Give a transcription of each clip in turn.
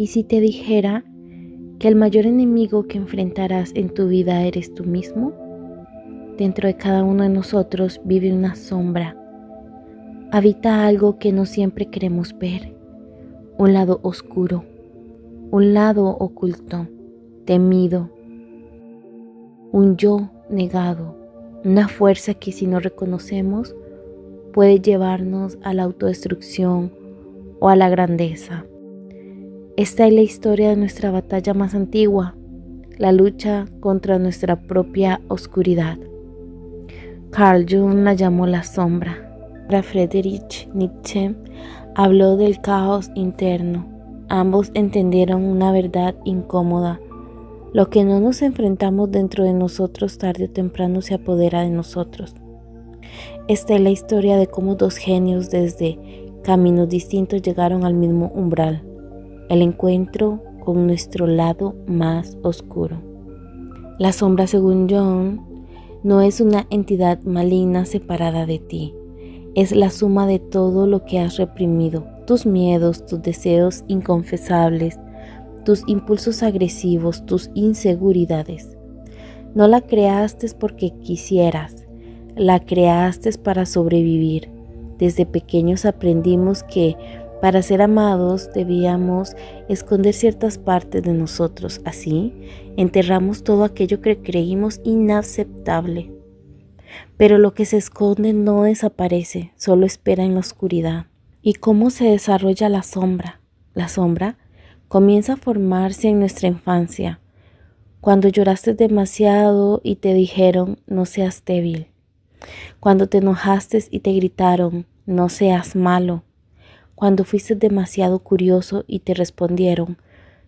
¿Y si te dijera que el mayor enemigo que enfrentarás en tu vida eres tú mismo? Dentro de cada uno de nosotros vive una sombra. Habita algo que no siempre queremos ver, un lado oscuro, un lado oculto, temido, un yo negado, una fuerza que si no reconocemos puede llevarnos a la autodestrucción o a la grandeza. Esta es la historia de nuestra batalla más antigua, la lucha contra nuestra propia oscuridad. Carl Jung la llamó la sombra. Friedrich Nietzsche habló del caos interno. Ambos entendieron una verdad incómoda. Lo que no nos enfrentamos dentro de nosotros tarde o temprano se apodera de nosotros. Esta es la historia de cómo dos genios desde caminos distintos llegaron al mismo umbral, el encuentro con nuestro lado más oscuro. La sombra, según Jung, no es una entidad maligna separada de ti. Es la suma de todo lo que has reprimido, tus miedos, tus deseos inconfesables, tus impulsos agresivos, tus inseguridades. No la creaste porque quisieras, la creaste para sobrevivir. Desde pequeños aprendimos que para ser amados debíamos esconder ciertas partes de nosotros. Así, enterramos todo aquello que creímos inaceptable. Pero lo que se esconde no desaparece, solo espera en la oscuridad. ¿Y cómo se desarrolla la sombra? La sombra comienza a formarse en nuestra infancia, cuando lloraste demasiado y te dijeron no seas débil, cuando te enojaste y te gritaron no seas malo, cuando fuiste demasiado curioso y te respondieron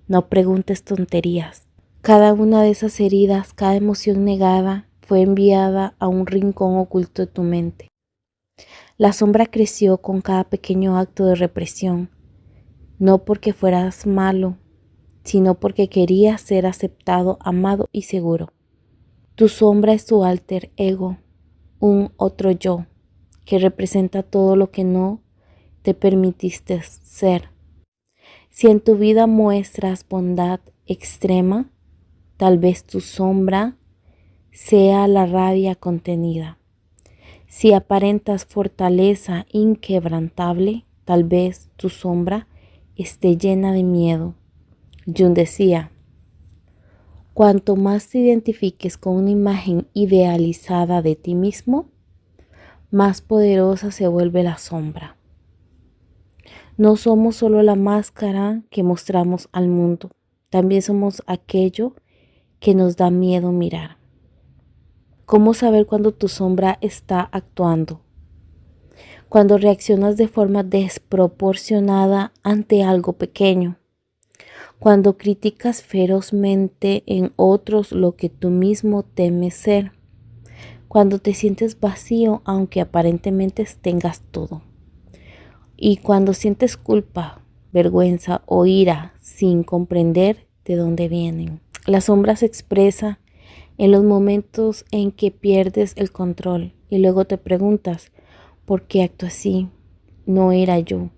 no preguntes tonterías. Cada una de esas heridas, cada emoción negada fue enviada a un rincón oculto de tu mente. La sombra creció con cada pequeño acto de represión, no porque fueras malo, sino porque querías ser aceptado, amado y seguro. Tu sombra es tu alter ego, un otro yo, que representa todo lo que no te permitiste ser. Si en tu vida muestras bondad extrema, tal vez tu sombra sea la rabia contenida. Si aparentas fortaleza inquebrantable, tal vez tu sombra esté llena de miedo. Jung decía, cuanto más te identifiques con una imagen idealizada de ti mismo, más poderosa se vuelve la sombra. No somos solo la máscara que mostramos al mundo, también somos aquello que nos da miedo mirar. ¿Cómo saber cuando tu sombra está actuando? Cuando reaccionas de forma desproporcionada ante algo pequeño. Cuando criticas ferozmente en otros lo que tú mismo temes ser. Cuando te sientes vacío aunque aparentemente tengas todo. Y cuando sientes culpa, vergüenza o ira sin comprender de dónde vienen. La sombra se expresa en los momentos en que pierdes el control y luego te preguntas, ¿por qué actúo así? No era yo,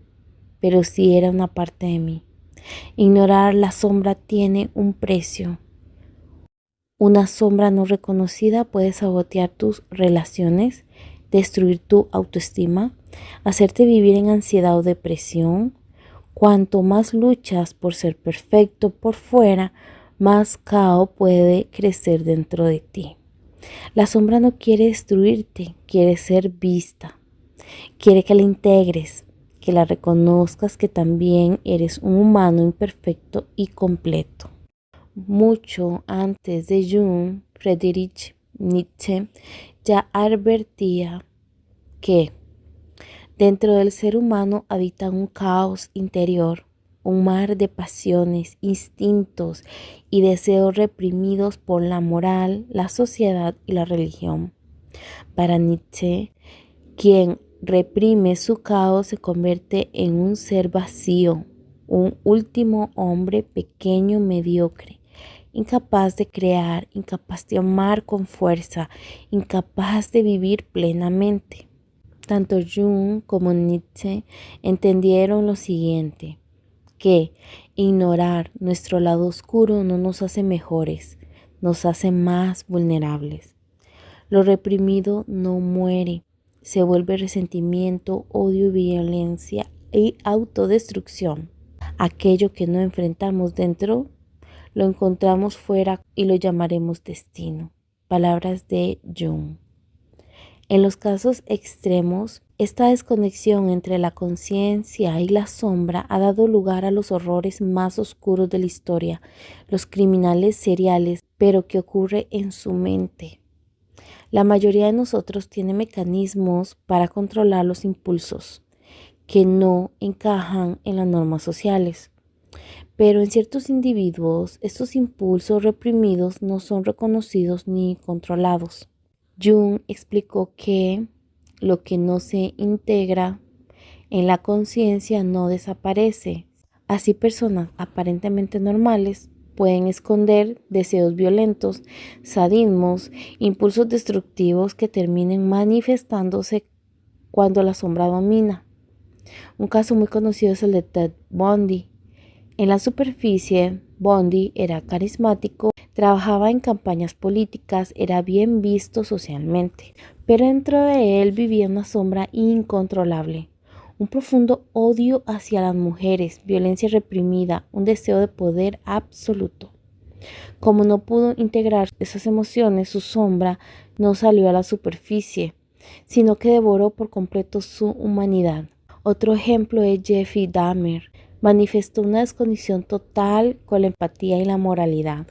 pero sí era una parte de mí. Ignorar la sombra tiene un precio. Una sombra no reconocida puede sabotear tus relaciones, destruir tu autoestima, hacerte vivir en ansiedad o depresión. Cuanto más luchas por ser perfecto por fuera, más caos puede crecer dentro de ti. La sombra no quiere destruirte, quiere ser vista. Quiere que la integres, que la reconozcas que también eres un humano imperfecto y completo. Mucho antes de Jung, Friedrich Nietzsche ya advertía que dentro del ser humano habita un caos interior, un mar de pasiones, instintos y deseos reprimidos por la moral, la sociedad y la religión. Para Nietzsche, quien reprime su caos se convierte en un ser vacío, un último hombre pequeño, mediocre, incapaz de crear, incapaz de amar con fuerza, incapaz de vivir plenamente. Tanto Jung como Nietzsche entendieron lo siguiente, que ignorar nuestro lado oscuro no nos hace mejores, nos hace más vulnerables. Lo reprimido no muere, se vuelve resentimiento, odio, violencia y autodestrucción. Aquello que no enfrentamos dentro, lo encontramos fuera y lo llamaremos destino. Palabras de Jung. En los casos extremos, esta desconexión entre la conciencia y la sombra ha dado lugar a los horrores más oscuros de la historia, los criminales seriales, pero ¿qué ocurre en su mente? La mayoría de nosotros tiene mecanismos para controlar los impulsos que no encajan en las normas sociales. Pero en ciertos individuos, estos impulsos reprimidos no son reconocidos ni controlados. Jung explicó que lo que no se integra en la conciencia no desaparece. Así, personas aparentemente normales pueden esconder deseos violentos, sadismos, impulsos destructivos que terminen manifestándose cuando la sombra domina. Un caso muy conocido es el de Ted Bundy. En la superficie, Bundy era carismático, trabajaba en campañas políticas, era bien visto socialmente, pero dentro de él vivía una sombra incontrolable, un profundo odio hacia las mujeres, violencia reprimida, un deseo de poder absoluto. Como no pudo integrar esas emociones, su sombra no salió a la superficie, sino que devoró por completo su humanidad. Otro ejemplo es Jeffrey Dahmer. Manifestó una desconexión total con la empatía y la moralidad.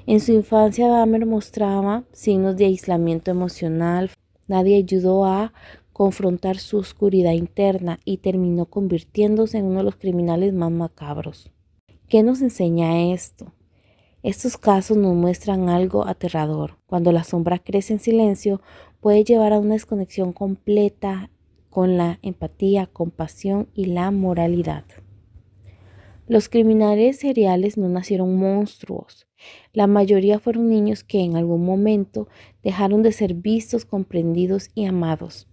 En su infancia, Dahmer mostraba signos de aislamiento emocional. Nadie ayudó a confrontar su oscuridad interna y terminó convirtiéndose en uno de los criminales más macabros. ¿Qué nos enseña esto? Estos casos nos muestran algo aterrador. Cuando la sombra crece en silencio, puede llevar a una desconexión completa con la empatía, compasión y la moralidad. Los criminales seriales no nacieron monstruos. La mayoría fueron niños que en algún momento dejaron de ser vistos, comprendidos y amados.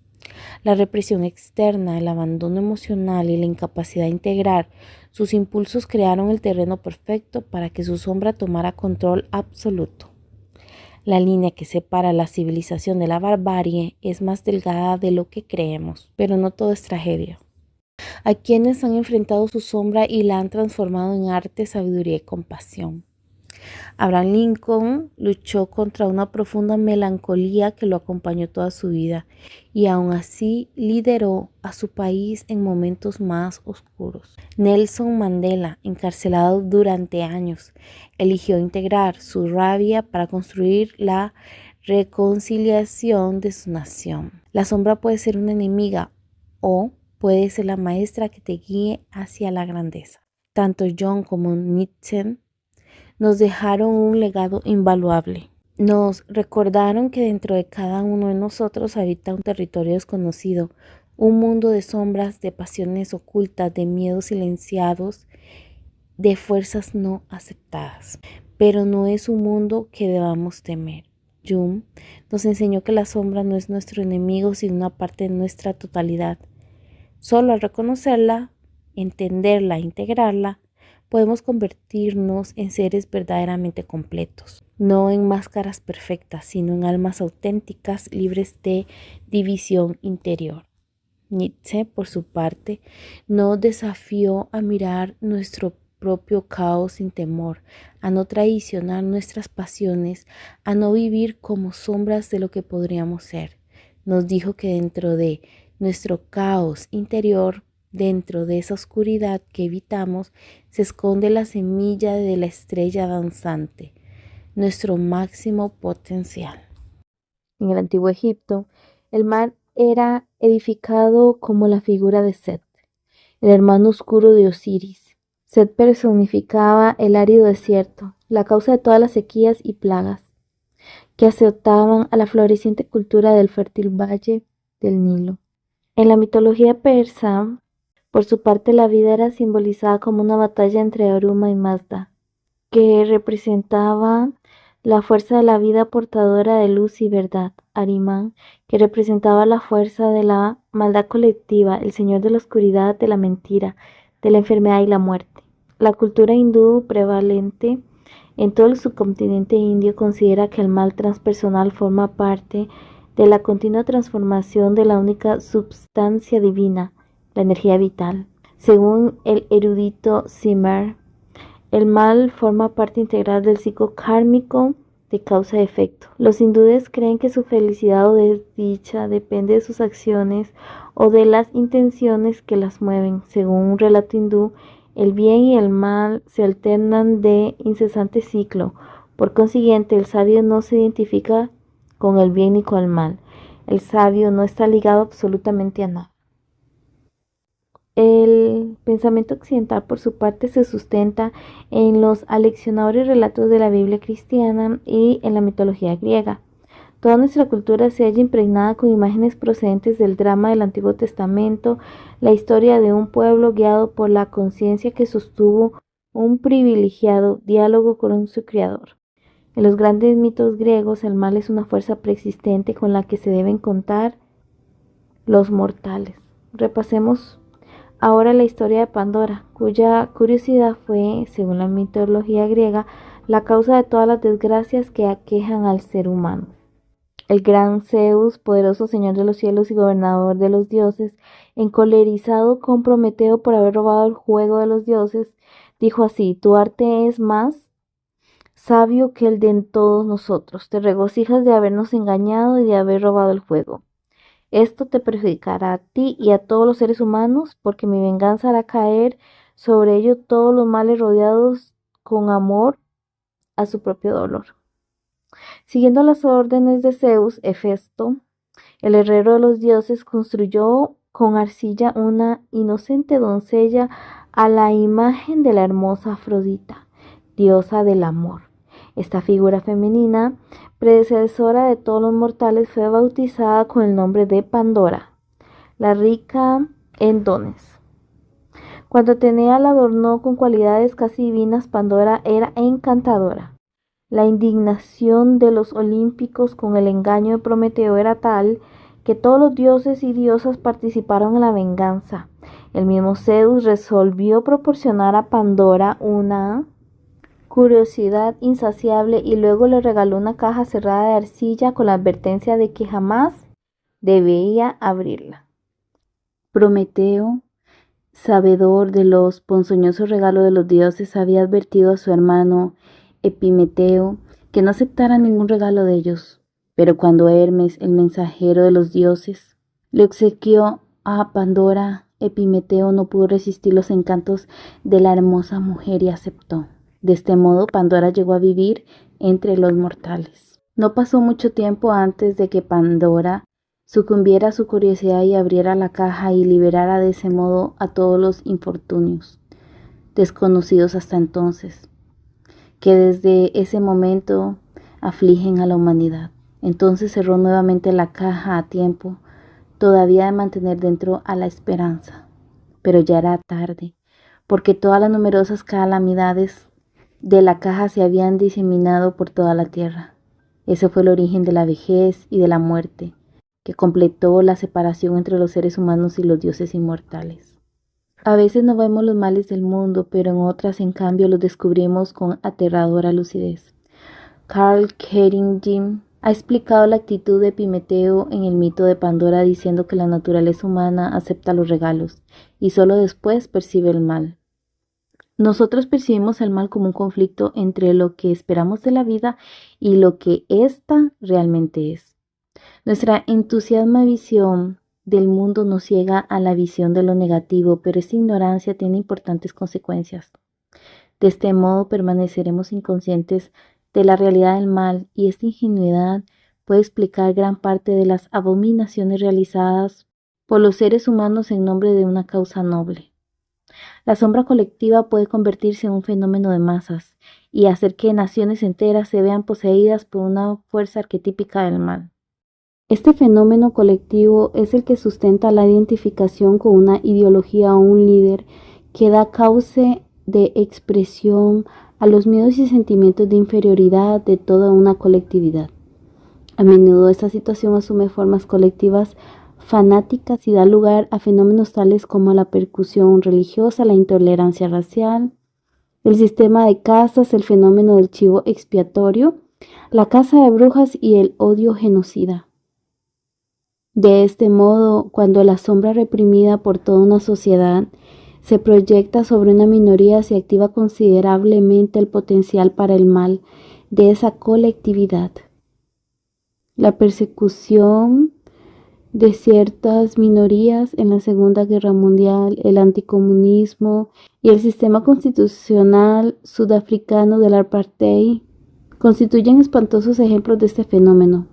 La represión externa, el abandono emocional y la incapacidad de integrar sus impulsos crearon el terreno perfecto para que su sombra tomara control absoluto. La línea que separa la civilización de la barbarie es más delgada de lo que creemos, pero no todo es tragedia. Hay quienes han enfrentado su sombra y la han transformado en arte, sabiduría y compasión. Abraham Lincoln luchó contra una profunda melancolía que lo acompañó toda su vida y aún así lideró a su país en momentos más oscuros. Nelson Mandela, encarcelado durante años, eligió integrar su rabia para construir la reconciliación de su nación. La sombra puede ser una enemiga o puede ser la maestra que te guíe hacia la grandeza. Tanto Jung como Nietzsche nos dejaron un legado invaluable. Nos recordaron que dentro de cada uno de nosotros habita un territorio desconocido, un mundo de sombras, de pasiones ocultas, de miedos silenciados, de fuerzas no aceptadas. Pero no es un mundo que debamos temer. Jung nos enseñó que la sombra no es nuestro enemigo, sino una parte de nuestra totalidad. Solo al reconocerla, entenderla, integrarla, podemos convertirnos en seres verdaderamente completos, no en máscaras perfectas, sino en almas auténticas, libres de división interior. Nietzsche, por su parte, nos desafió a mirar nuestro propio caos sin temor, a no traicionar nuestras pasiones, a no vivir como sombras de lo que podríamos ser. Nos dijo que dentro de nuestro caos interior, dentro de esa oscuridad que evitamos, se esconde la semilla de la estrella danzante, nuestro máximo potencial. En el antiguo Egipto, el mar era edificado como la figura de Set, el hermano oscuro de Osiris. Set personificaba el árido desierto, la causa de todas las sequías y plagas que azotaban a la floreciente cultura del fértil valle del Nilo. En la mitología persa, por su parte, la vida era simbolizada como una batalla entre Aruma y Mazda, que representaba la fuerza de la vida portadora de luz y verdad. Ahriman, que representaba la fuerza de la maldad colectiva, el señor de la oscuridad, de la mentira, de la enfermedad y la muerte. La cultura hindú prevalente en todo el subcontinente indio considera que el mal transpersonal forma parte de la continua transformación de la única substancia divina, la energía vital. Según el erudito Zimmer, el mal forma parte integral del ciclo kármico de causa y efecto. Los hindúes creen que su felicidad o desdicha depende de sus acciones o de las intenciones que las mueven. Según un relato hindú, el bien y el mal se alternan de incesante ciclo. Por consiguiente, el sabio no se identifica con el bien ni con el mal. El sabio no está ligado absolutamente a nada. El pensamiento occidental, por su parte, se sustenta en los aleccionadores relatos de la Biblia cristiana y en la mitología griega. Toda nuestra cultura se halla impregnada con imágenes procedentes del drama del Antiguo Testamento, la historia de un pueblo guiado por la conciencia que sostuvo un privilegiado diálogo con su Creador. En los grandes mitos griegos, el mal es una fuerza preexistente con la que se deben contar los mortales. Repasemos ahora la historia de Pandora, cuya curiosidad fue, según la mitología griega, la causa de todas las desgracias que aquejan al ser humano. El gran Zeus, poderoso señor de los cielos y gobernador de los dioses, encolerizado con Prometeo por haber robado el juego de los dioses, dijo así: tu arte es más sabio que el de todos nosotros. Te regocijas de habernos engañado y de haber robado el juego. Esto te perjudicará a ti y a todos los seres humanos, porque mi venganza hará caer sobre ellos todos los males rodeados con amor a su propio dolor. Siguiendo las órdenes de Zeus, Hefesto, el herrero de los dioses, construyó con arcilla una inocente doncella a la imagen de la hermosa Afrodita, diosa del amor. Esta figura femenina, predecesora de todos los mortales, fue bautizada con el nombre de Pandora, la rica en dones. Cuando Atenea la adornó con cualidades casi divinas, Pandora era encantadora. La indignación de los olímpicos con el engaño de Prometeo era tal que todos los dioses y diosas participaron en la venganza. El mismo Zeus resolvió proporcionar a Pandora una curiosidad insaciable y luego le regaló una caja cerrada de arcilla con la advertencia de que jamás debía abrirla. Prometeo, sabedor de los ponzoñosos regalos de los dioses, había advertido a su hermano Epimeteo que no aceptara ningún regalo de ellos. Pero cuando Hermes, el mensajero de los dioses, le obsequió a Pandora, Epimeteo no pudo resistir los encantos de la hermosa mujer y aceptó. De este modo, Pandora llegó a vivir entre los mortales. No pasó mucho tiempo antes de que Pandora sucumbiera a su curiosidad y abriera la caja y liberara de ese modo a todos los infortunios, desconocidos hasta entonces, que desde ese momento afligen a la humanidad. Entonces cerró nuevamente la caja a tiempo, todavía de mantener dentro a la esperanza. Pero ya era tarde, porque todas las numerosas calamidades de la caja se habían diseminado por toda la tierra. Ese fue el origen de la vejez y de la muerte, que completó la separación entre los seres humanos y los dioses inmortales. A veces no vemos los males del mundo, pero en otras, en cambio, los descubrimos con aterradora lucidez. Karl Kering ha explicado la actitud de Epimeteo en el mito de Pandora diciendo que la naturaleza humana acepta los regalos y solo después percibe el mal. Nosotros percibimos el mal como un conflicto entre lo que esperamos de la vida y lo que ésta realmente es. Nuestra entusiasmada visión del mundo nos ciega a la visión de lo negativo, pero esta ignorancia tiene importantes consecuencias. De este modo permaneceremos inconscientes de la realidad del mal, y esta ingenuidad puede explicar gran parte de las abominaciones realizadas por los seres humanos en nombre de una causa noble. La sombra colectiva puede convertirse en un fenómeno de masas y hacer que naciones enteras se vean poseídas por una fuerza arquetípica del mal. Este fenómeno colectivo es el que sustenta la identificación con una ideología o un líder que da cauce de expresión a los miedos y sentimientos de inferioridad de toda una colectividad. A menudo esta situación asume formas colectivas fanáticas y da lugar a fenómenos tales como la persecución religiosa, la intolerancia racial, el sistema de castas, el fenómeno del chivo expiatorio, la caza de brujas y el odio genocida. De este modo, cuando la sombra reprimida por toda una sociedad se proyecta sobre una minoría, se activa considerablemente el potencial para el mal de esa colectividad. La persecución de ciertas minorías en la Segunda Guerra Mundial, el anticomunismo y el sistema constitucional sudafricano del apartheid constituyen espantosos ejemplos de este fenómeno.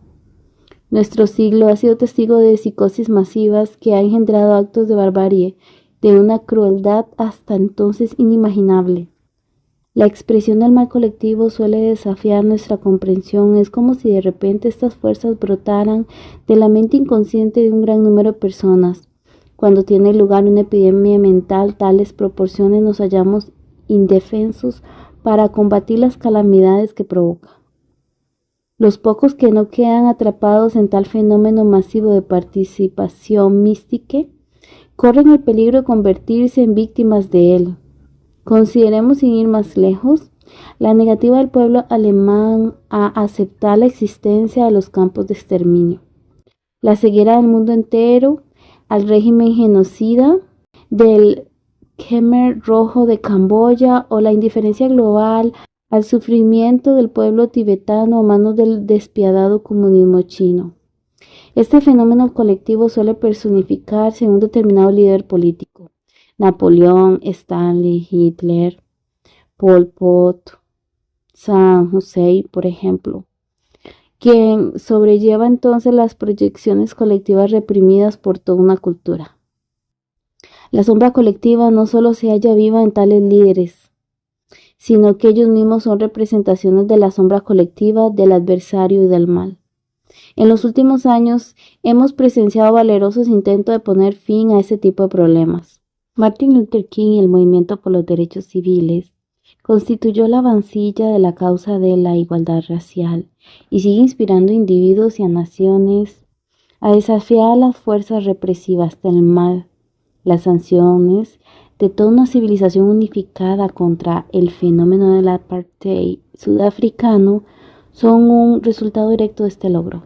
Nuestro siglo ha sido testigo de psicosis masivas que han engendrado actos de barbarie de una crueldad hasta entonces inimaginable. La expresión del mal colectivo suele desafiar nuestra comprensión. Es como si de repente estas fuerzas brotaran de la mente inconsciente de un gran número de personas. Cuando tiene lugar una epidemia mental, tales proporciones nos hallamos indefensos para combatir las calamidades que provoca. Los pocos que no quedan atrapados en tal fenómeno masivo de participación mística corren el peligro de convertirse en víctimas de él. Consideremos, sin ir más lejos, la negativa del pueblo alemán a aceptar la existencia de los campos de exterminio, la ceguera del mundo entero al régimen genocida del Khmer Rojo de Camboya o la indiferencia global al sufrimiento del pueblo tibetano a manos del despiadado comunismo chino. Este fenómeno colectivo suele personificarse en un determinado líder político. Napoleón, Stanley, Hitler, Pol Pot, Saddam Hussein, por ejemplo, quien sobrelleva entonces las proyecciones colectivas reprimidas por toda una cultura. La sombra colectiva no solo se halla viva en tales líderes, sino que ellos mismos son representaciones de la sombra colectiva del adversario y del mal. En los últimos años hemos presenciado valerosos intentos de poner fin a ese tipo de problemas. Martin Luther King y el movimiento por los derechos civiles constituyó la avancilla de la causa de la igualdad racial y sigue inspirando a individuos y a naciones a desafiar las fuerzas represivas del mal, las sanciones de toda una civilización unificada contra el fenómeno del apartheid sudafricano son un resultado directo de este logro.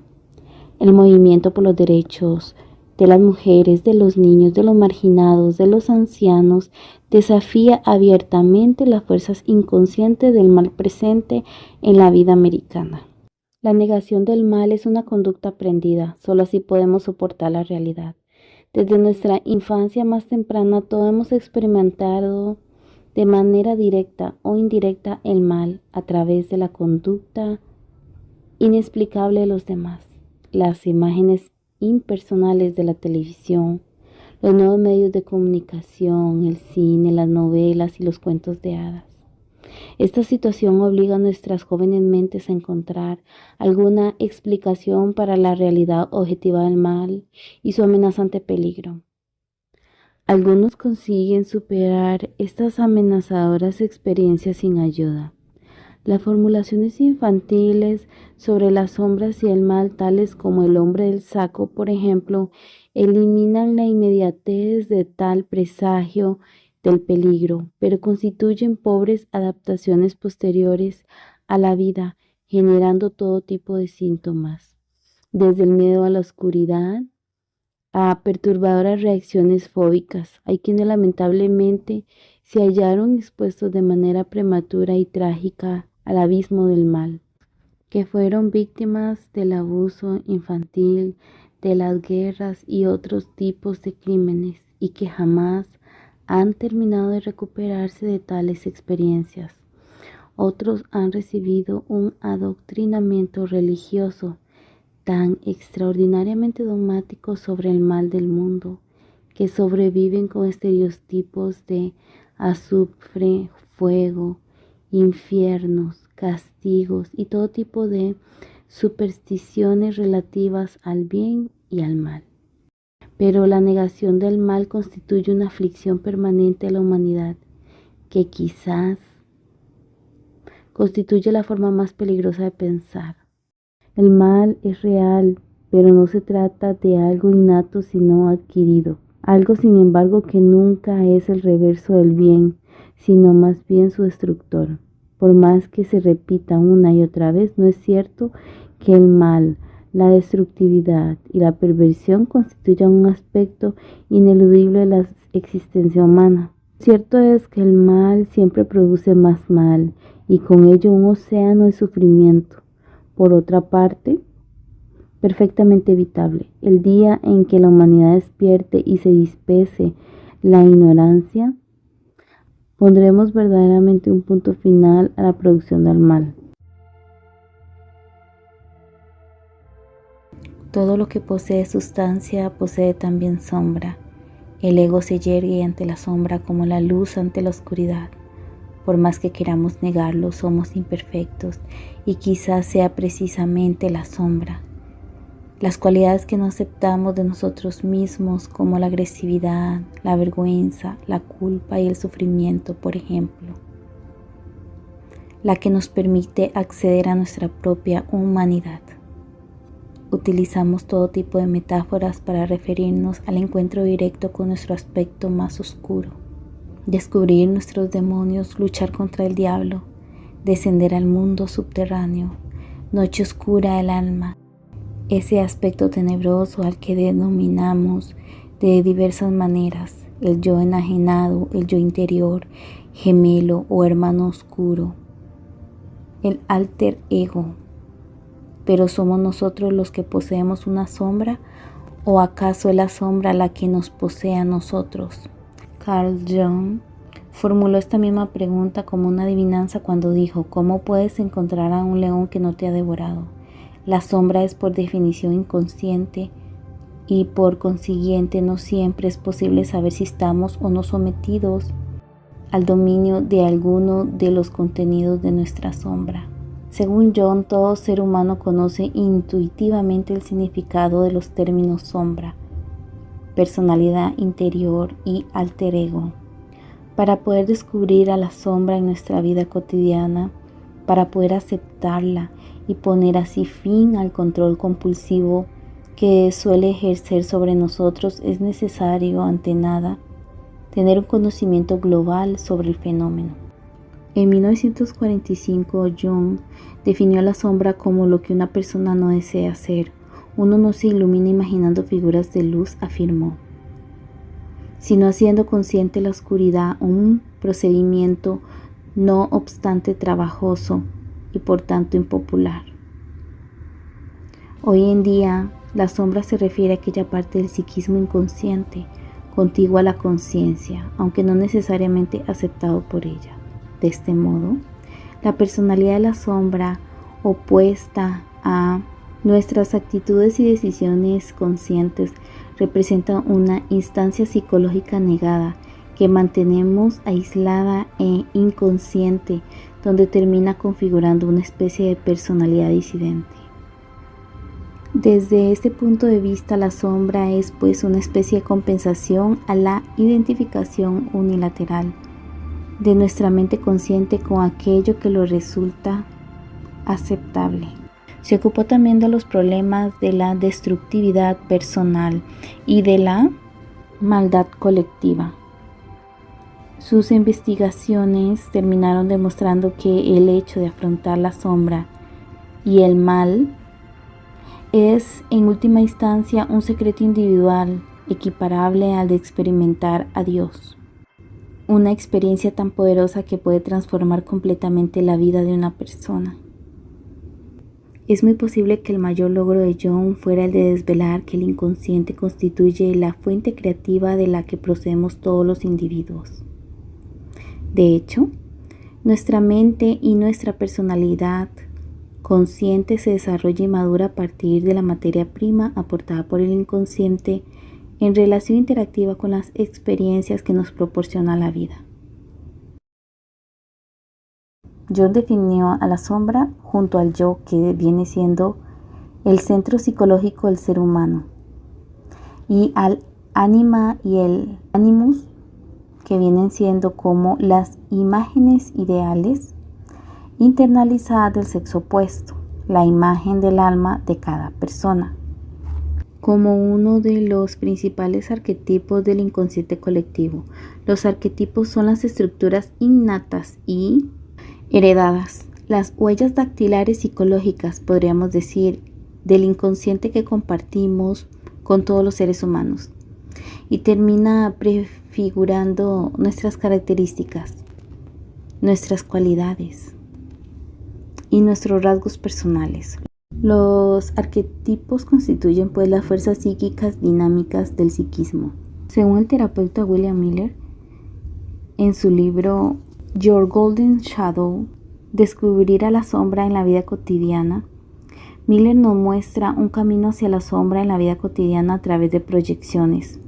El movimiento por los derechos de las mujeres, de los niños, de los marginados, de los ancianos, desafía abiertamente las fuerzas inconscientes del mal presente en la vida americana. La negación del mal es una conducta aprendida, solo así podemos soportar la realidad. Desde nuestra infancia más temprana, todos hemos experimentado de manera directa o indirecta el mal a través de la conducta inexplicable de los demás. Las imágenes impersonales de la televisión, los nuevos medios de comunicación, el cine, las novelas y los cuentos de hadas. Esta situación obliga a nuestras jóvenes mentes a encontrar alguna explicación para la realidad objetiva del mal y su amenazante peligro. Algunos consiguen superar estas amenazadoras experiencias sin ayuda. Las formulaciones infantiles sobre las sombras y el mal, tales como el hombre del saco, por ejemplo, eliminan la inmediatez de tal presagio del peligro, pero constituyen pobres adaptaciones posteriores a la vida, generando todo tipo de síntomas, desde el miedo a la oscuridad a perturbadoras reacciones fóbicas. Hay quienes lamentablemente se hallaron expuestos de manera prematura y trágica al abismo del mal, que fueron víctimas del abuso infantil, de las guerras y otros tipos de crímenes, y que jamás han terminado de recuperarse de tales experiencias. Otros han recibido un adoctrinamiento religioso tan extraordinariamente dogmático sobre el mal del mundo, que sobreviven con estereotipos de azufre, fuego, infiernos, castigos y todo tipo de supersticiones relativas al bien y al mal. Pero la negación del mal constituye una aflicción permanente a la humanidad, que quizás constituye la forma más peligrosa de pensar. El mal es real, pero no se trata de algo innato sino adquirido. Algo, sin embargo, que nunca es el reverso del bien, sino más bien su destructor. Por más que se repita una y otra vez, no es cierto que el mal, la destructividad y la perversión constituyan un aspecto ineludible de la existencia humana. Cierto es que el mal siempre produce más mal y con ello un océano de sufrimiento. Por otra parte, perfectamente evitable, el día en que la humanidad despierte y se dispese la ignorancia, pondremos verdaderamente un punto final a la producción del mal. Todo lo que posee sustancia posee también sombra. El ego se yergue ante la sombra como la luz ante la oscuridad. Por más que queramos negarlo, somos imperfectos y quizás sea precisamente la sombra. Las cualidades que no aceptamos de nosotros mismos, como la agresividad, la vergüenza, la culpa y el sufrimiento, por ejemplo. La que nos permite acceder a nuestra propia humanidad. Utilizamos todo tipo de metáforas para referirnos al encuentro directo con nuestro aspecto más oscuro. Descubrir nuestros demonios, luchar contra el diablo, descender al mundo subterráneo, noche oscura del alma, ese aspecto tenebroso al que denominamos de diversas maneras el yo enajenado, el yo interior, gemelo o hermano oscuro, el alter ego. ¿Pero somos nosotros los que poseemos una sombra o acaso es la sombra la que nos posee a nosotros? Carl Jung formuló esta misma pregunta como una adivinanza cuando dijo: ¿cómo puedes encontrar a un león que no te ha devorado? La sombra es por definición inconsciente y por consiguiente no siempre es posible saber si estamos o no sometidos al dominio de alguno de los contenidos de nuestra sombra. Según Jung, todo ser humano conoce intuitivamente el significado de los términos sombra, personalidad interior y alter ego. Para poder descubrir a la sombra en nuestra vida cotidiana, para poder aceptarla y poner así fin al control compulsivo que suele ejercer sobre nosotros, es necesario, ante nada, tener un conocimiento global sobre el fenómeno. En 1945, Jung definió a la sombra como lo que una persona no desea ser. Uno no se ilumina imaginando figuras de luz, afirmó, sino haciendo consciente la oscuridad, un procedimiento no obstante trabajoso y por tanto impopular. Hoy en día, la sombra se refiere a aquella parte del psiquismo inconsciente, contigua a la conciencia, aunque no necesariamente aceptado por ella. De este modo, la personalidad de la sombra, opuesta a nuestras actitudes y decisiones conscientes, representa una instancia psicológica negada que mantenemos aislada e inconsciente, donde termina configurando una especie de personalidad disidente. Desde este punto de vista, la sombra es pues una especie de compensación a la identificación unilateral de nuestra mente consciente con aquello que lo resulta aceptable. Se ocupó también de los problemas de la destructividad personal y de la maldad colectiva. Sus investigaciones terminaron demostrando que el hecho de afrontar la sombra y el mal es, en última instancia, un secreto individual equiparable al de experimentar a Dios. Una experiencia tan poderosa que puede transformar completamente la vida de una persona. Es muy posible que el mayor logro de Jung fuera el de desvelar que el inconsciente constituye la fuente creativa de la que procedemos todos los individuos. De hecho, nuestra mente y nuestra personalidad consciente se desarrolla y madura a partir de la materia prima aportada por el inconsciente en relación interactiva con las experiencias que nos proporciona la vida. Jung definió a la sombra junto al yo, que viene siendo el centro psicológico del ser humano, y al ánima y el animus, que vienen siendo como las imágenes ideales internalizadas del sexo opuesto, la imagen del alma de cada persona. como uno de los principales arquetipos del inconsciente colectivo. Los arquetipos son las estructuras innatas y heredadas, las huellas dactilares psicológicas, podríamos decir, del inconsciente que compartimos con todos los seres humanos y termina prefigurando nuestras características, nuestras cualidades y nuestros rasgos personales. Los arquetipos constituyen pues las fuerzas psíquicas dinámicas del psiquismo. Según el terapeuta William Miller, en su libro Your Golden Shadow, Descubrir a la sombra en la vida cotidiana, Miller nos muestra un camino hacia la sombra en la vida cotidiana a través de proyecciones.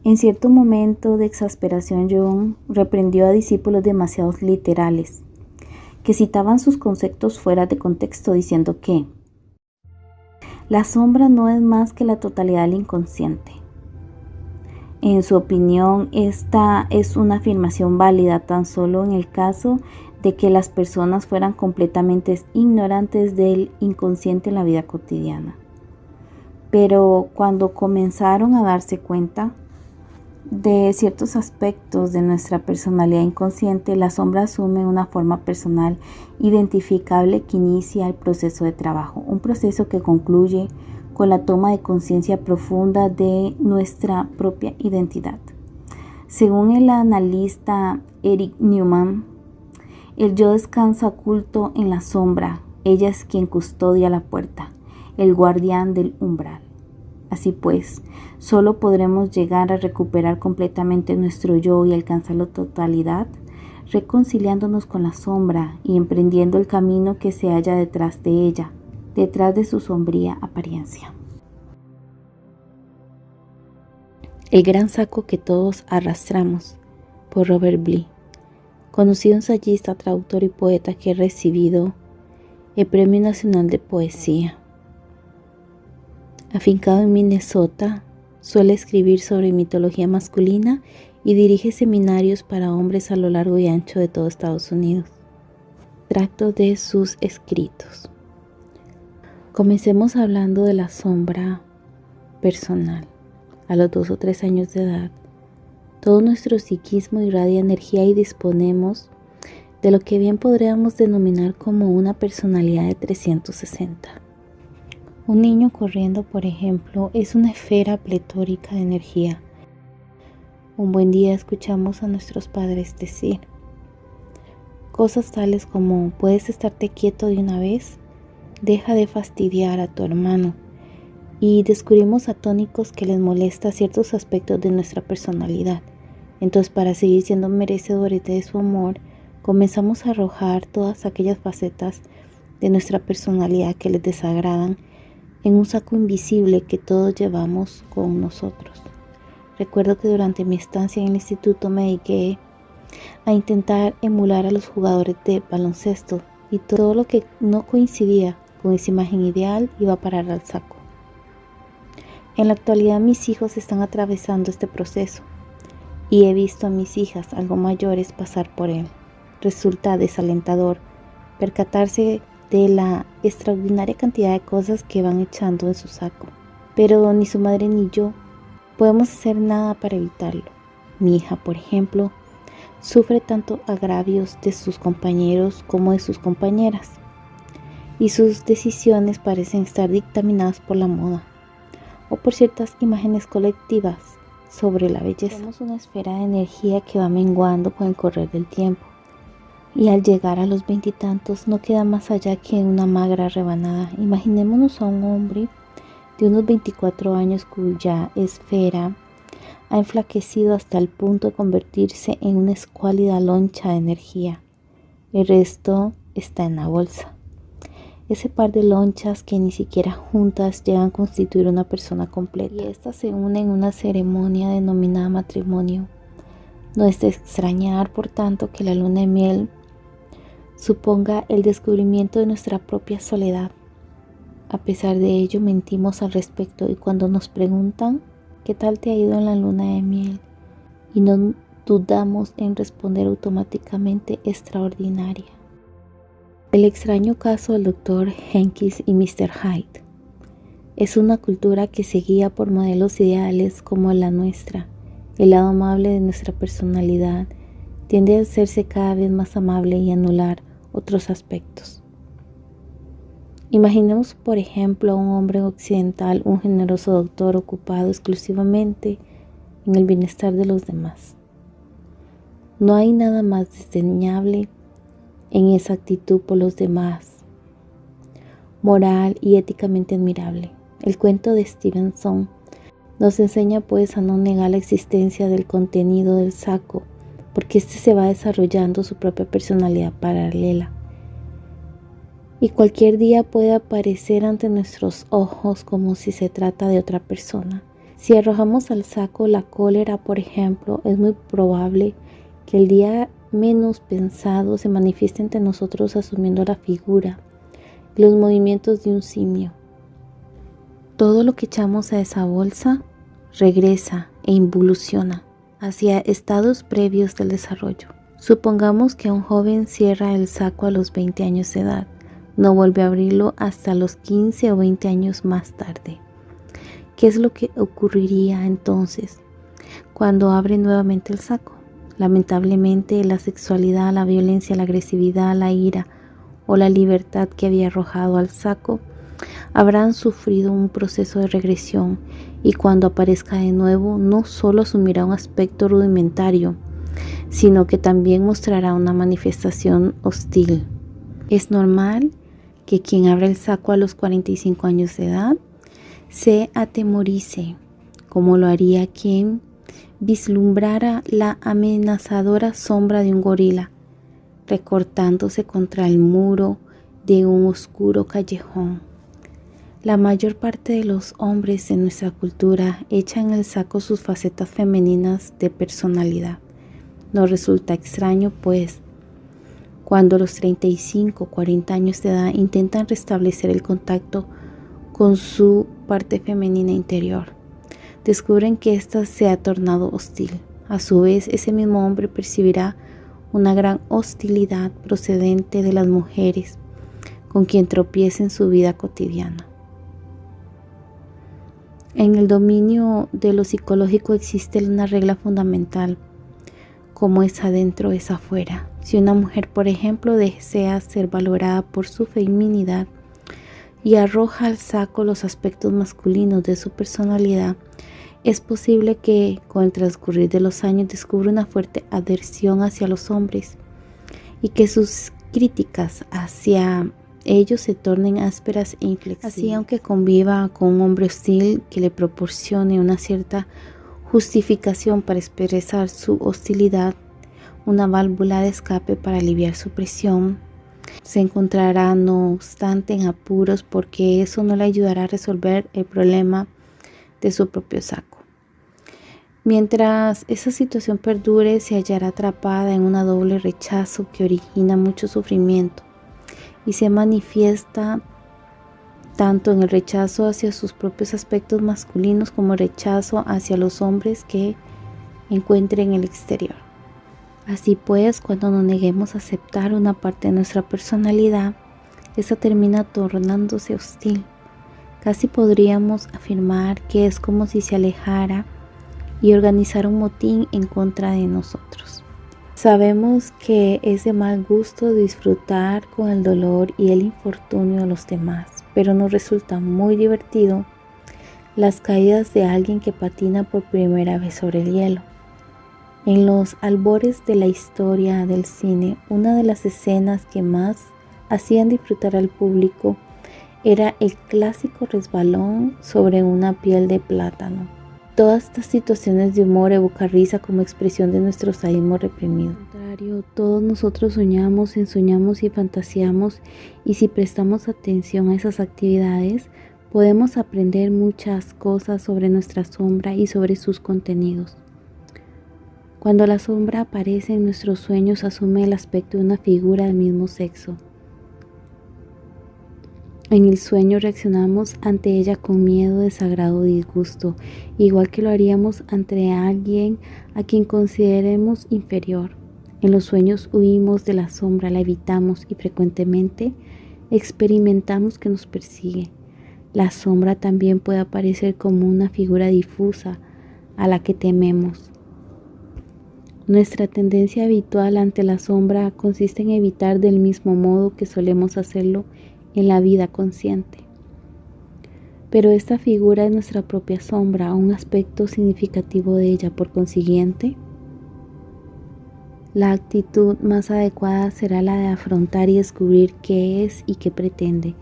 En cierto momento de exasperación, Jung reprendió a discípulos demasiado literales, que citaban sus conceptos fuera de contexto, diciendo que la sombra no es más que la totalidad del inconsciente. En su opinión, esta es una afirmación válida tan solo en el caso de que las personas fueran completamente ignorantes del inconsciente en la vida cotidiana. Pero cuando comenzaron a darse cuenta de ciertos aspectos de nuestra personalidad inconsciente, la sombra asume una forma personal identificable que inicia el proceso de trabajo, un proceso que concluye con la toma de conciencia profunda de nuestra propia identidad. Según el analista Eric Newman, el yo descansa oculto en la sombra, ella es quien custodia la puerta, el guardián del umbral. Así pues, solo podremos llegar a recuperar completamente nuestro yo y alcanzar la totalidad, reconciliándonos con la sombra y emprendiendo el camino que se halla detrás de ella, detrás de su sombría apariencia. El gran saco que todos arrastramos, por Robert Bly, conocido ensayista, traductor y poeta que ha recibido el Premio Nacional de Poesía. Afincado en Minnesota, suele escribir sobre mitología masculina y dirige seminarios para hombres a lo largo y ancho de todo Estados Unidos. Extracto de sus escritos. Comencemos hablando de la sombra personal. A los 2 o 3 años de edad, todo nuestro psiquismo irradia energía y disponemos de lo que bien podríamos denominar como una personalidad de 360. Un niño corriendo, por ejemplo, es una esfera pletórica de energía. Un buen día escuchamos a nuestros padres decir cosas tales como: ¿puedes estarte quieto de una vez? Deja de fastidiar a tu hermano. Y descubrimos atónicos que les molesta ciertos aspectos de nuestra personalidad. Entonces, para seguir siendo merecedores de su amor, comenzamos a arrojar todas aquellas facetas de nuestra personalidad que les desagradan en un saco invisible que todos llevamos con nosotros. Recuerdo que durante mi estancia en el instituto me dediqué a intentar emular a los jugadores de baloncesto y todo lo que no coincidía con esa imagen ideal iba a parar al saco. En la actualidad mis hijos están atravesando este proceso y he visto a mis hijas algo mayores pasar por él. Resulta desalentador percatarse de la extraordinaria cantidad de cosas que van echando en su saco. Pero ni su madre ni yo podemos hacer nada para evitarlo. Mi hija, por ejemplo, sufre tanto agravios de sus compañeros como de sus compañeras, y sus decisiones parecen estar dictaminadas por la moda o por ciertas imágenes colectivas sobre la belleza. Somos una esfera de energía que va menguando con el correr del tiempo, y al llegar a los 20 y tantos no queda más allá que una magra rebanada. Imaginémonos a un hombre de unos 24 años cuya esfera ha enflaquecido hasta el punto de convertirse en una escuálida loncha de energía. El resto está en la bolsa. Ese par de lonchas que ni siquiera juntas llegan a constituir una persona completa. Y estas se unen en una ceremonia denominada matrimonio. No es de extrañar, por tanto, que la luna de miel suponga el descubrimiento de nuestra propia soledad. A pesar de ello, mentimos al respecto, y cuando nos preguntan ¿qué tal te ha ido en la luna de miel?, y no dudamos en responder automáticamente extraordinaria. El extraño caso del Dr. Jenkins y Mr. Hyde. Es una cultura que se guía por modelos ideales como la nuestra. El lado amable de nuestra personalidad tiende a hacerse cada vez más amable y anular otros aspectos. Imaginemos, por ejemplo, a un hombre occidental, un generoso doctor ocupado exclusivamente en el bienestar de los demás. No hay nada más desdeñable en esa actitud por los demás, moral y éticamente admirable. El cuento de Stevenson nos enseña pues a no negar la existencia del contenido del saco, porque éste se va desarrollando su propia personalidad paralela. Y cualquier día puede aparecer ante nuestros ojos como si se trata de otra persona. Si arrojamos al saco la cólera, por ejemplo, es muy probable que el día menos pensado se manifieste ante nosotros asumiendo la figura y los movimientos de un simio. Todo lo que echamos a esa bolsa regresa e involuciona hacia estados previos del desarrollo. Supongamos que un joven cierra el saco a los 20 años de edad. No vuelve a abrirlo hasta los 15 o 20 años más tarde. ¿Qué es lo que ocurriría entonces cuando abre nuevamente el saco? Lamentablemente, la sexualidad, la violencia, la agresividad, la ira o la libertad que había arrojado al saco habrán sufrido un proceso de regresión, y cuando aparezca de nuevo no solo asumirá un aspecto rudimentario, sino que también mostrará una manifestación hostil. Es normal que quien abra el saco a los 45 años de edad se atemorice, como lo haría quien vislumbrara la amenazadora sombra de un gorila recortándose contra el muro de un oscuro callejón. La mayor parte de los hombres de nuestra cultura echan en el saco sus facetas femeninas de personalidad. Nos resulta extraño, pues, cuando a los 35 o 40 años de edad intentan restablecer el contacto con su parte femenina interior, descubren que ésta se ha tornado hostil. A su vez, ese mismo hombre percibirá una gran hostilidad procedente de las mujeres con quien tropieza en su vida cotidiana. En el dominio de lo psicológico existe una regla fundamental: como es adentro, es afuera. Si una mujer, por ejemplo, desea ser valorada por su feminidad y arroja al saco los aspectos masculinos de su personalidad, es posible que con el transcurrir de los años descubra una fuerte aversión hacia los hombres y que sus críticas hacia ellos se tornen ásperas e inflexibles. Así, aunque conviva con un hombre hostil que le proporcione una cierta justificación para expresar su hostilidad, una válvula de escape para aliviar su presión, se encontrará no obstante en apuros, porque eso no le ayudará a resolver el problema de su propio saco. Mientras esa situación perdure, se hallará atrapada en una doble rechazo que origina mucho sufrimiento y se manifiesta tanto en el rechazo hacia sus propios aspectos masculinos como el rechazo hacia los hombres que encuentre en el exterior. Así pues, cuando nos neguemos a aceptar una parte de nuestra personalidad, esa termina tornándose hostil. Casi podríamos afirmar que es como si se alejara y organizara un motín en contra de nosotros. Sabemos que es de mal gusto disfrutar con el dolor y el infortunio de los demás, pero nos resulta muy divertido las caídas de alguien que patina por primera vez sobre el hielo. En los albores de la historia del cine, una de las escenas que más hacían disfrutar al público era el clásico resbalón sobre una piel de plátano. Todas estas situaciones de humor evocan risa como expresión de nuestro sadismo reprimido. Al contrario, todos nosotros soñamos, ensoñamos y fantaseamos, y si prestamos atención a esas actividades, podemos aprender muchas cosas sobre nuestra sombra y sobre sus contenidos. Cuando la sombra aparece en nuestros sueños, asume el aspecto de una figura del mismo sexo. En el sueño reaccionamos ante ella con miedo, desagrado o disgusto, igual que lo haríamos ante alguien a quien consideremos inferior. En los sueños huimos de la sombra, la evitamos y frecuentemente experimentamos que nos persigue. La sombra también puede aparecer como una figura difusa a la que tememos. Nuestra tendencia habitual ante la sombra consiste en evitar del mismo modo que solemos hacerlo en la vida consciente. Pero esta figura es nuestra propia sombra, un aspecto significativo de ella. Por consiguiente, la actitud más adecuada será la de afrontar y descubrir qué es y qué pretende.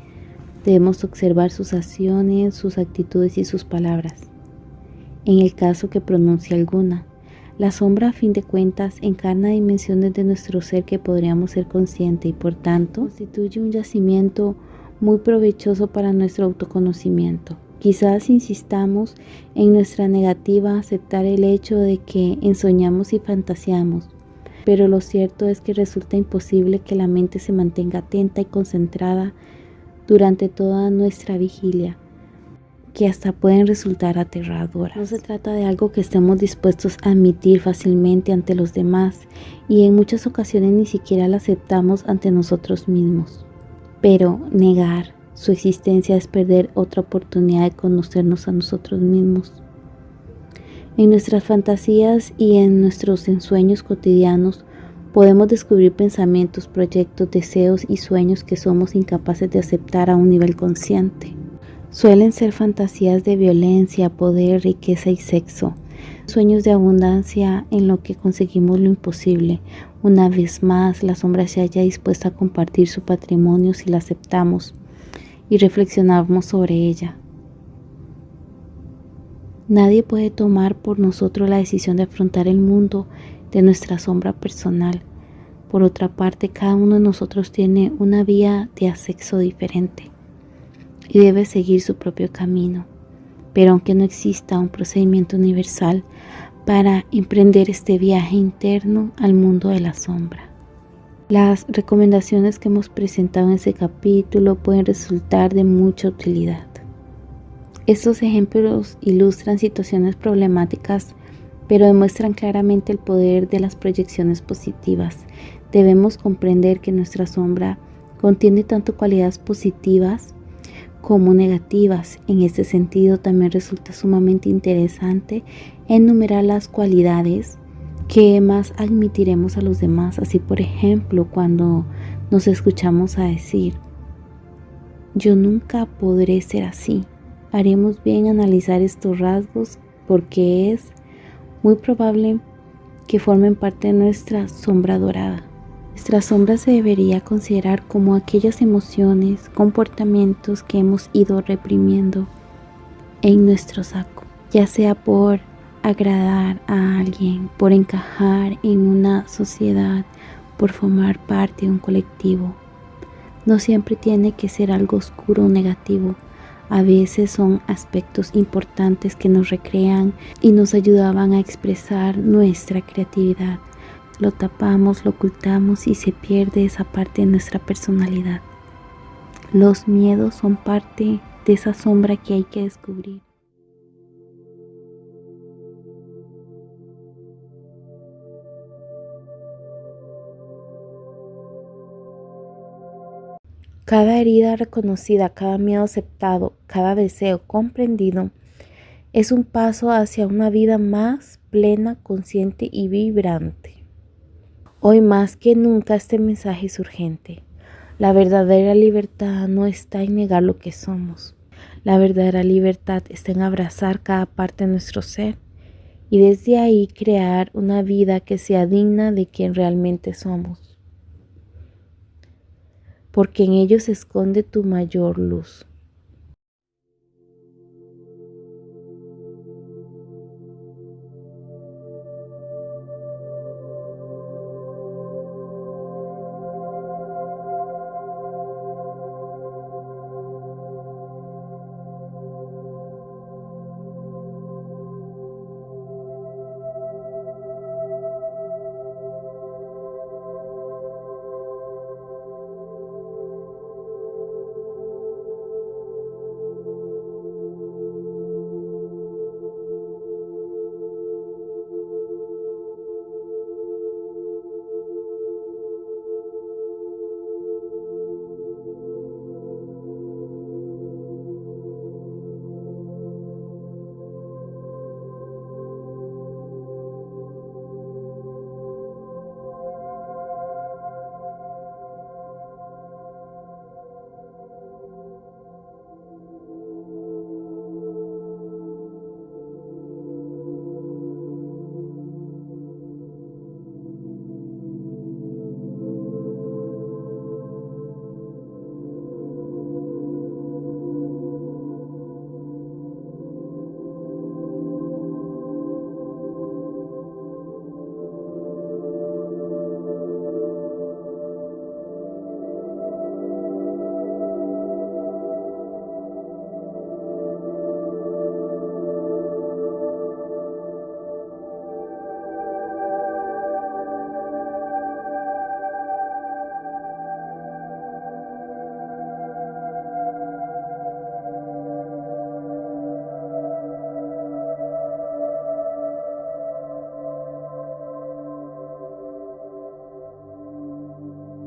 Debemos observar sus acciones, sus actitudes y sus palabras, en el caso que pronuncie alguna. La sombra, a fin de cuentas, encarna dimensiones de nuestro ser que podríamos ser conscientes y, por tanto, constituye un yacimiento muy provechoso para nuestro autoconocimiento. Quizás insistamos en nuestra negativa a aceptar el hecho de que ensoñamos y fantaseamos, pero lo cierto es que resulta imposible que la mente se mantenga atenta y concentrada durante toda nuestra vigilia, que hasta pueden resultar aterradoras. No se trata de algo que estemos dispuestos a admitir fácilmente ante los demás, y en muchas ocasiones ni siquiera la aceptamos ante nosotros mismos. Pero negar su existencia es perder otra oportunidad de conocernos a nosotros mismos. En nuestras fantasías y en nuestros ensueños cotidianos podemos descubrir pensamientos, proyectos, deseos y sueños que somos incapaces de aceptar a un nivel consciente. Suelen ser fantasías de violencia, poder, riqueza y sexo, sueños de abundancia en lo que conseguimos lo imposible. Una vez más, la sombra se halla dispuesta a compartir su patrimonio si la aceptamos y reflexionamos sobre ella. Nadie puede tomar por nosotros la decisión de afrontar el mundo de nuestra sombra personal. Por otra parte, cada uno de nosotros tiene una vía de acceso diferente y debe seguir su propio camino. Pero aunque no exista un procedimiento universal para emprender este viaje interno al mundo de la sombra, las recomendaciones que hemos presentado en este capítulo pueden resultar de mucha utilidad. Estos ejemplos ilustran situaciones problemáticas, pero demuestran claramente el poder de las proyecciones positivas. Debemos comprender que nuestra sombra contiene tanto cualidades positivas como negativas. En este sentido, también resulta sumamente interesante enumerar las cualidades que más admitiremos a los demás. Así, por ejemplo, cuando nos escuchamos a decir: yo nunca podré ser así. Haremos bien analizar estos rasgos porque es muy probable que formen parte de nuestra sombra dorada. Nuestra sombra se debería considerar como aquellas emociones, comportamientos que hemos ido reprimiendo en nuestro saco, ya sea por agradar a alguien, por encajar en una sociedad, por formar parte de un colectivo. No siempre tiene que ser algo oscuro o negativo. A veces son aspectos importantes que nos recrean y nos ayudaban a expresar nuestra creatividad. Lo tapamos, lo ocultamos y se pierde esa parte de nuestra personalidad. Los miedos son parte de esa sombra que hay que descubrir. Cada herida reconocida, cada miedo aceptado, cada deseo comprendido es un paso hacia una vida más plena, consciente y vibrante. Hoy más que nunca este mensaje es urgente. La verdadera libertad no está en negar lo que somos. La verdadera libertad está en abrazar cada parte de nuestro ser y desde ahí crear una vida que sea digna de quien realmente somos. Porque en ello se esconde tu mayor luz.